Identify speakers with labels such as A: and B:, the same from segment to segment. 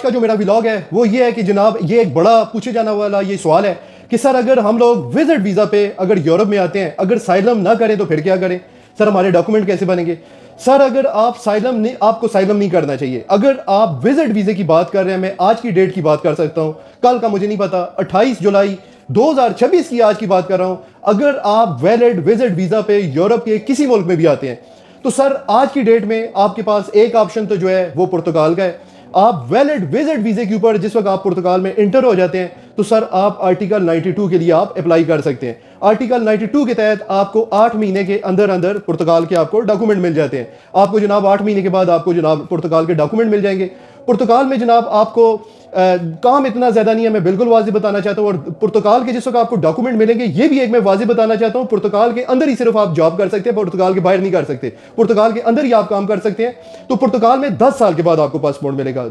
A: का जो मेरा व्लॉग है वो ये है कि जनाब ये एक बड़ा पूछे जाने वाला ये सवाल है कि सर अगर हम लोग विजिट वीज़ा पे अगर यूरोप में आते हैं, अगर साइलम ना करें तो फिर क्या करें? सर हमारे डॉक्यूमेंट कैसे बनेंगे? सर अगर आप साइलम नहीं, आपको साइलम नहीं करना चाहिए। अगर आप विजिट वीज़े की बात कर रहे हैं, मैं आज की डेट की बात कर सकता हूं, कल का मुझे नहीं पता, 28 जुलाई 2026 की आज की बात कर रहा हूं। अगर आप वैलिड विजिट वीज़ा पे यूरोप के किसी मुल्क में भी आते हैं तो सर आज की डेट में आपके पास एक ऑप्शन तो जो है वो पुर्तगाल का है। आप वैलिड विजिट वीजे के ऊपर जिस वक्त आप पुर्तगाल में इंटर हो जाते हैं तो सर आप आर्टिकल 92 के लिए आप अप्लाई कर सकते हैं। आर्टिकल 92 के तहत आपको 8 महीने के अंदर अंदर पुर्तगाल के आपको डॉक्यूमेंट मिल जाते हैं। आपको जनाब 8 महीने के बाद आपको जनाब पुर्तगाल के डॉक्यूमेंट मिल जाएंगे। पुर्तगाल में जनाब आपको काम इतना ज्यादा नहीं है, मैं बिल्कुल वाज़ेह बताना चाहता हूँ। और पुर्तगाल के जिस वक्त आपको डॉक्यूमेंट मिलेंगे ये भी एक मैं वाज़ेह बताना चाहता हूँ, पुर्तगाल के अंदर ही सिर्फ आप जॉब कर सकते हैं, पुर्तगाल के बाहर नहीं कर सकते। पुर्तगाल के अंदर ही आप काम कर सकते हैं। तो पुर्तगाल में 10 साल के बाद आपको पासपोर्ट मिलेगा,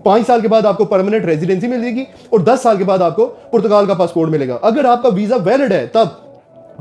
A: 5 साल के बाद आपको परमानेंट रेजिडेंसी मिलेगी और 10 साल के बाद आपको पुर्तगाल का पासपोर्ट मिलेगा। अगर आपका वीजा वैलिड है तब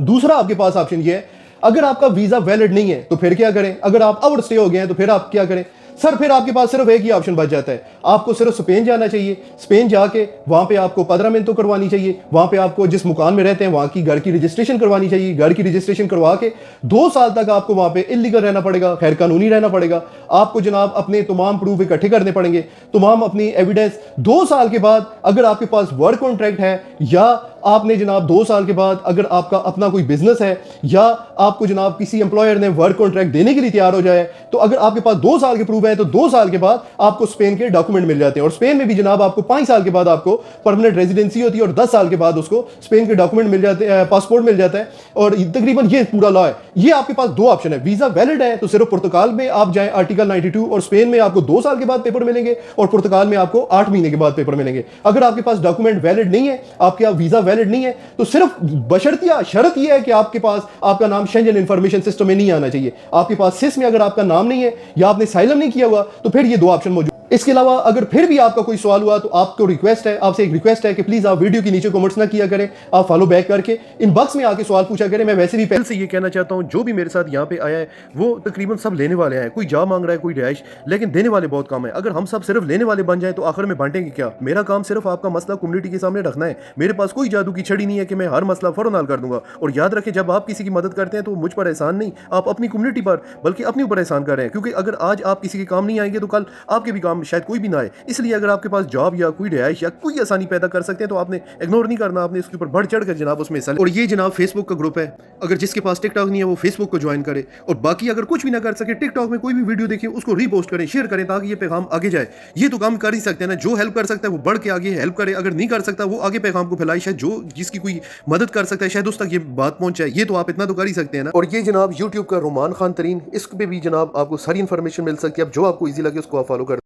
A: दूसरा आपके पास ऑप्शन ये है, अगर आपका वीजा वैलिड नहीं है तो फिर क्या करें? अगर आप आउट स्टे हो गए हैं तो फिर आप क्या करें? सर फिर आपके पास सिर्फ एक ही ऑप्शन बच जाता है, आपको सिर्फ स्पेन जाना चाहिए। स्पेन जाके वहां पे आपको 15 मिनट तो करवानी चाहिए। वहां पे आपको जिस मकान में रहते हैं वहां की घर की रजिस्ट्रेशन करवानी चाहिए। घर की रजिस्ट्रेशन करवा के 2 साल तक आपको वहां पे इलीगल रहना पड़ेगा, गैर कानूनी रहना पड़ेगा। आपको जनाब अपने तमाम प्रूफ इकट्ठे करने पड़ेंगे, तमाम अपनी एविडेंस। 2 साल के बाद अगर आपके पास वर्क कॉन्ट्रैक्ट है या आपने जनाब 2 साल के बाद अगर आपका अपना कोई बिजनेस है या आपको जनाब किसी एम्प्लॉयर ने वर्क कॉन्ट्रैक्ट देने के लिए तैयार हो जाए, तो अगर आपके पास 2 साल के प्रूफ है तो 2 साल के बाद आपको स्पेन के डॉक्यूमेंट मिल जाते हैं। और स्पेन में भी जनाब आपको 5 साल के बाद आपको परमानेंट रेजिडेंसी होती है और 10 साल के बाद उसको स्पेन के डॉक्यूमेंट मिल जाते हैं, पासपोर्ट मिल जाता है। और तकरीबन ये पूरा लॉ है। ये आपके पास 2 ऑप्शन है, वीजा वैलिड है तो सिर्फ पुर्तगाल में आप जाएं आर्टिकल 92, और स्पेन में आपको 2 साल के बाद पेपर मिलेंगे और पुर्तगाल में आपको 8 महीने के बाद पेपर मिलेंगे। अगर आपके पास डॉक्यूमेंट वैलिड नहीं है, आपका वीजा वैलिड नहीं है, तो सिर्फ बशर्तिया शर्त यह है कि आपके पास आपका नाम शेंजन इंफॉर्मेशन सिस्टम में नहीं आना चाहिए। आपके पास सिस में अगर आपका नाम नहीं है या आपने साइलम नहीं किया हुआ तो फिर ये 2 ऑप्शन मौजूद। इसके अलावा अगर फिर भी आपका कोई सवाल हुआ तो आपको रिक्वेस्ट है, आपसे एक रिक्वेस्ट है कि प्लीज आप वीडियो के नीचे कमेंट्स ना किया करें, आप फॉलो बैक करके इनबॉक्स में आके सवाल पूछा करें। मैं वैसे भी पहले से ये कहना चाहता हूं, जो भी मेरे साथ यहाँ पे आया है वो तकरीबन सब लेने वाले हैं। कोई जॉब मांग रहा है, कोई रिहाइश, लेकिन देने वाले बहुत कम है। अगर हम सब सिर्फ लेने वाले बन जाए तो आखिर में बांटेंगे क्या? मेरा काम सिर्फ आपका मसला कम्युनिटी के सामने रखना है। मेरे पास कोई जादू की छड़ी नहीं है कि मैं हर मसला फौरन हल कर दूंगा। और याद रखें, जब आप किसी की मदद करते हैं तो मुझ पर एहसान नहीं, आप अपनी कम्युनिटी पर बल्कि अपने ऊपर एहसान कर रहे हैं। क्योंकि अगर आज आप किसी के काम नहीं आएंगे तो कल आपके भी काम शायद कोई भी ना आए। इसलिए अगर आपके पास जॉब या कोई रिहाइश या कोई आसानी पैदा कर सकते हैं तो आपने इग्नोर नहीं करना, आपने इसके ऊपर बढ़ चढ़ कर जनाब उसमें हिस्सा। और ये जनाब फेसबुक का ग्रुप है, अगर जिसके पास टिकटॉक नहीं है वो फेसबुक को ज्वाइन करे। और बाकी अगर कुछ भी ना कर सके, टिकटॉक में कोई भी वीडियो देखें उसको रीपोस्ट करें, शेयर करें, ताकि ये पैगाम आगे जाए। ये तो काम कर ही सकते हैं ना, जो हेल्प कर सकता है वो बढ़ के आगे हेल्प करे, अगर नहीं कर सकता वो आगे पैगाम को फैलाए। शायद जो जिसकी कोई मदद कर सकता है शायद उस तक ये बात पहुंचाए। ये तो आप इतना तो कर ही सकते हैं ना। और ये जनाब यूट्यूब का रोमान खान तरीन, इस पे भी जनाब आपको सारी इन्फॉर्मेशन मिल सकती है। अब जो आपको ईजी लगे उसको आप फॉलो कर